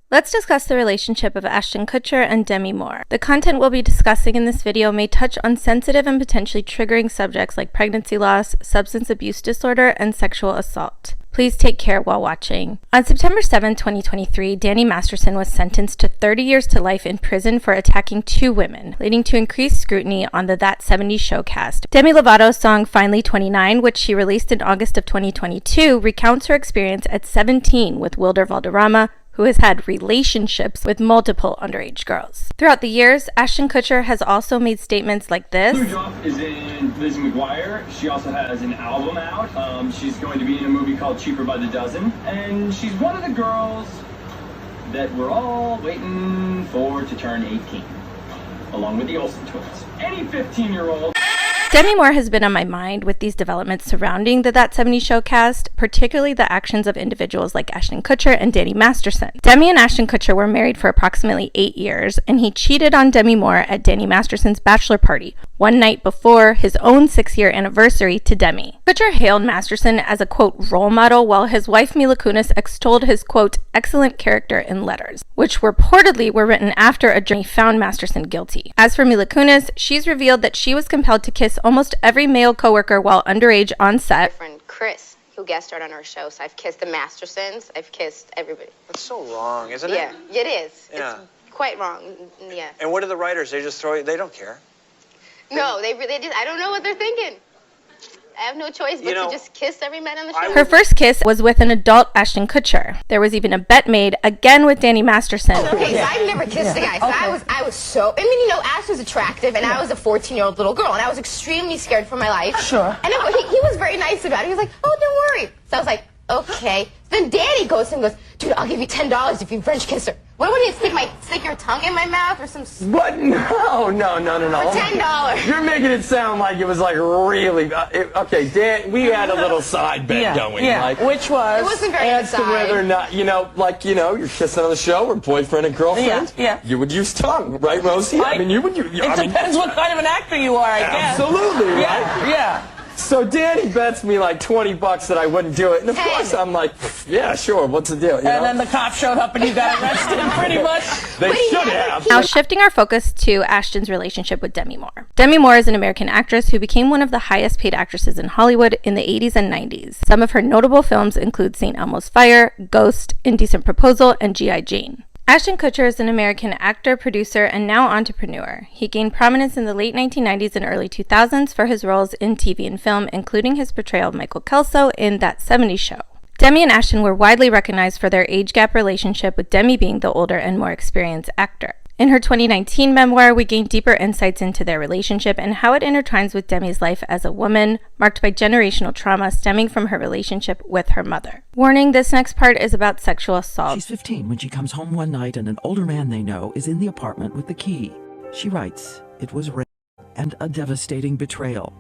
Let's discuss the relationship of Ashton Kutcher and Demi Moore. The content we'll be discussing in this video may touch on sensitive and potentially triggering subjects like pregnancy loss, substance abuse disorder, and sexual assault. Please take care while watching. On September 7, 2023, Demi Masterson was sentenced to 30 years to life in prison for attacking two women, leading to increased scrutiny on the That 70s Show cast. Demi Lovato's song Finally 29, which she released in August of 2022, recounts her experience at 17 with Wilder Valderrama, who has had relationships with multiple underage girls. Throughout the years, Ashton Kutcher has also made statements like this. New York is in Lizzie McGuire. She also has an album out. She's going to be in a movie called Cheaper by the Dozen. And she's one of the girls that we're all waiting for to turn 18, along with the Olsen twins. Any 15-year-old. Demi Moore has been on my mind with these developments surrounding the That 70s Show cast, particularly the actions of individuals like Ashton Kutcher and Demi Masterson. Demi and Ashton Kutcher were married for approximately 8 years, and he cheated on Demi Moore at Demi Masterson's bachelor party, one night before his own 6-year anniversary to Demi. Kutcher hailed Masterson as a, quote, role model, while his wife Mila Kunis extolled his, quote, excellent character in letters, which reportedly were written after a jury found Masterson guilty. As for Mila Kunis, she's revealed that she was compelled to kiss almost every male coworker while underage on set. My friend Chris, who guest starred on our show, so I've kissed the Mastersons, I've kissed everybody. That's so wrong, isn't it? Yeah, it is. Yeah. It's quite wrong, yeah. And what do the writers, they just throw it, they don't care. No, they just, I don't know what they're thinking. I have no choice but to just kiss every man on the show. Her first kiss was with an adult Ashton Kutcher. There was even a bet made, again with Demi Masterson. Okay, so I've never kissed a guy, so I was so, I mean, you know, Ash was attractive, and I was a 14-year-old little girl, and I was extremely scared for my life. Sure. And he was very nice about it. He was like, oh, don't worry. So I was like, okay. Then Danny goes and goes, dude, I'll give you $10 if you French kiss her. What would you stick your tongue in my mouth or some? What? No. For $10. You're making it sound like it was like really. Okay, Dan, we had a little side bet going. Yeah. Like, which was? It wasn't very as to whether or not, you're kissing on the show or boyfriend and girlfriend. Yeah. You would use tongue, right, Rosie? I mean, you would. It depends what kind of an actor you are, I guess. Absolutely, right? Yeah. So Danny bets me like $20 that I wouldn't do it, and of course I'm like, yeah, sure, what's the deal? You know? Then the cop showed up and you got arrested, pretty much. They should have. Now shifting our focus to Ashton's relationship with Demi Moore. Demi Moore is an American actress who became one of the highest paid actresses in Hollywood in the 80s and 90s. Some of her notable films include St. Elmo's Fire, Ghost, Indecent Proposal, and G.I. Jane. Ashton Kutcher is an American actor, producer, and now entrepreneur. He gained prominence in the late 1990s and early 2000s for his roles in TV and film, including his portrayal of Michael Kelso in That 70s Show. Demi and Ashton were widely recognized for their age gap relationship, with Demi being the older and more experienced actor. In her 2019 memoir, we gain deeper insights into their relationship and how it intertwines with Demi's life as a woman, marked by generational trauma stemming from her relationship with her mother. Warning, this next part is about sexual assault. She's 15 when she comes home one night and an older man they know is in the apartment with the key. She writes, it was rape and a devastating betrayal.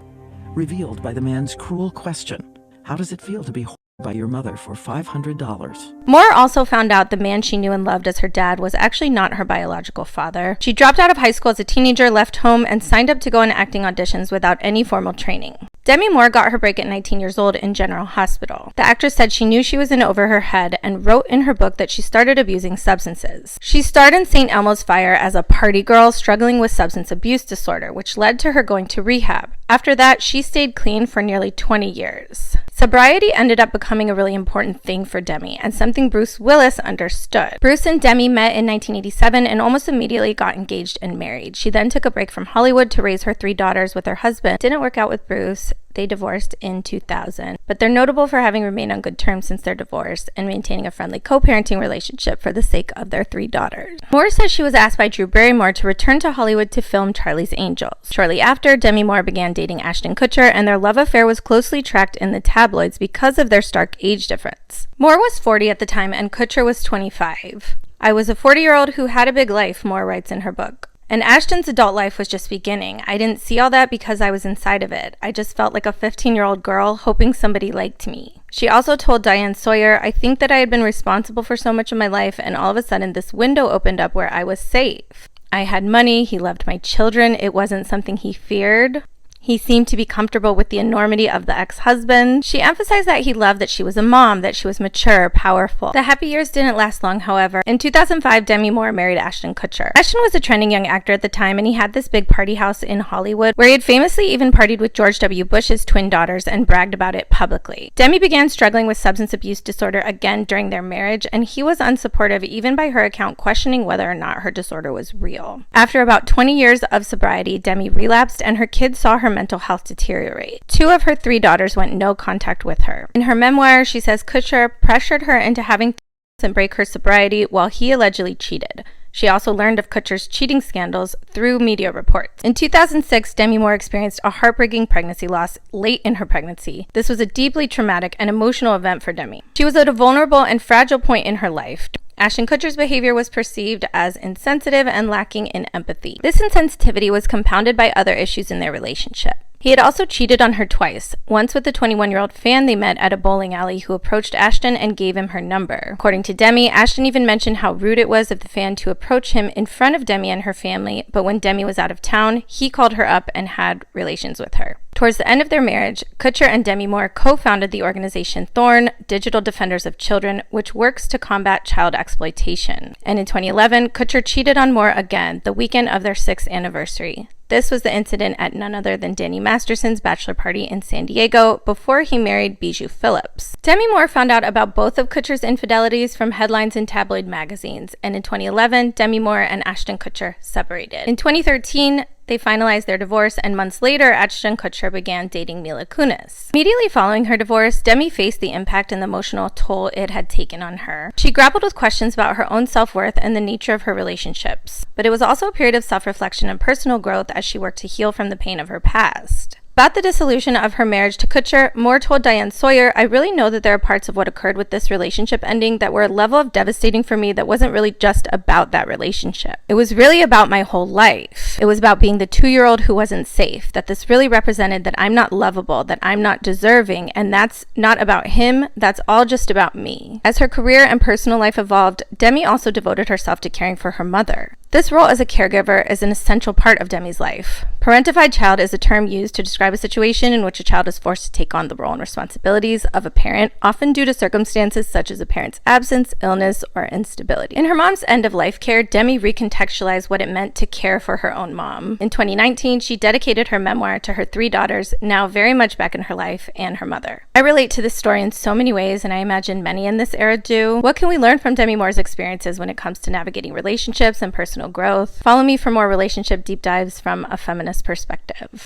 Revealed by the man's cruel question, how does it feel to be by your mother for $500? Moore also found out the man she knew and loved as her dad was actually not her biological father. She dropped out of high school as a teenager, left home, and signed up to go on acting auditions without any formal training. Demi Moore got her break at 19 years old in General Hospital. The actress said she knew she was in over her head and wrote in her book that she started abusing substances. She starred in St. Elmo's Fire as a party girl struggling with substance abuse disorder, which led to her going to rehab. After that, she stayed clean for nearly 20 years. Sobriety ended up becoming a really important thing for Demi, and something Bruce Willis understood. Bruce and Demi met in 1987 and almost immediately got engaged and married. She then took a break from Hollywood to raise her 3 daughters with her husband. Didn't work out with Bruce. They divorced in 2000, but they're notable for having remained on good terms since their divorce and maintaining a friendly co-parenting relationship for the sake of their 3 daughters. Moore says she was asked by Drew Barrymore to return to Hollywood to film Charlie's Angels. Shortly after, Demi Moore began dating Ashton Kutcher, and their love affair was closely tracked in the tabloids because of their stark age difference. Moore was 40 at the time and Kutcher was 25. I was a 40-year-old who had a big life, Moore writes in her book. And Ashton's adult life was just beginning. I didn't see all that because I was inside of it. I just felt like a 15-year-old girl hoping somebody liked me. She also told Diane Sawyer, I think that I had been responsible for so much of my life, and all of a sudden this window opened up where I was safe. I had money, he loved my children, it wasn't something he feared. He seemed to be comfortable with the enormity of the ex-husband. She emphasized that he loved that she was a mom, that she was mature, powerful. The happy years didn't last long, however. In 2005, Demi Moore married Ashton Kutcher. Ashton was a trending young actor at the time, and he had this big party house in Hollywood where he had famously even partied with George W. Bush's twin daughters and bragged about it publicly. Demi began struggling with substance abuse disorder again during their marriage, and he was unsupportive, even by her account, questioning whether or not her disorder was real. After about 20 years of sobriety, Demi relapsed, and her kids saw her mental health deteriorate. 2 of her 3 daughters went no contact with her. In her memoir, she says Kutcher pressured her into having and break her sobriety while he allegedly cheated. She also learned of Kutcher's cheating scandals through media reports. In 2006, Demi Moore experienced a heartbreaking pregnancy loss late in her pregnancy. This was a deeply traumatic and emotional event for Demi. She was at a vulnerable and fragile point in her life. Ashton Kutcher's behavior was perceived as insensitive and lacking in empathy. This insensitivity was compounded by other issues in their relationship. He had also cheated on her twice, once with a 21-year-old fan they met at a bowling alley who approached Ashton and gave him her number. According to Demi, Ashton even mentioned how rude it was of the fan to approach him in front of Demi and her family, but when Demi was out of town, he called her up and had relations with her. Towards the end of their marriage, Kutcher and Demi Moore co-founded the organization Thorn, Digital Defenders of Children, which works to combat child exploitation. And in 2011, Kutcher cheated on Moore again, the weekend of their 6th anniversary. This was the incident at none other than Danny Masterson's bachelor party in San Diego before he married Bijou Phillips. Demi Moore found out about both of Kutcher's infidelities from headlines in tabloid magazines, and in 2011, Demi Moore and Ashton Kutcher separated. In 2013, they finalized their divorce, and months later, Ashton Kutcher began dating Mila Kunis. Immediately following her divorce, Demi faced the impact and the emotional toll it had taken on her. She grappled with questions about her own self-worth and the nature of her relationships. But it was also a period of self-reflection and personal growth as she worked to heal from the pain of her past. About the dissolution of her marriage to Kutcher, Moore told Diane Sawyer, "I really know that there are parts of what occurred with this relationship ending that were a level of devastating for me that wasn't really just about that relationship. It was really about my whole life. It was about being the 2-year-old who wasn't safe, that this really represented that I'm not lovable, that I'm not deserving, and that's not about him, that's all just about me." As her career and personal life evolved, Demi also devoted herself to caring for her mother. This role as a caregiver is an essential part of Demi's life. Parentified child is a term used to describe a situation in which a child is forced to take on the role and responsibilities of a parent, often due to circumstances such as a parent's absence, illness, or instability. In her mom's end-of-life care, Demi recontextualized what it meant to care for her own mom. In 2019, she dedicated her memoir to her 3 daughters, now very much back in her life, and her mother. I relate to this story in so many ways, and I imagine many in this era do. What can we learn from Demi Moore's experiences when it comes to navigating relationships and personal growth? Follow me for more relationship deep dives from a feminist perspective.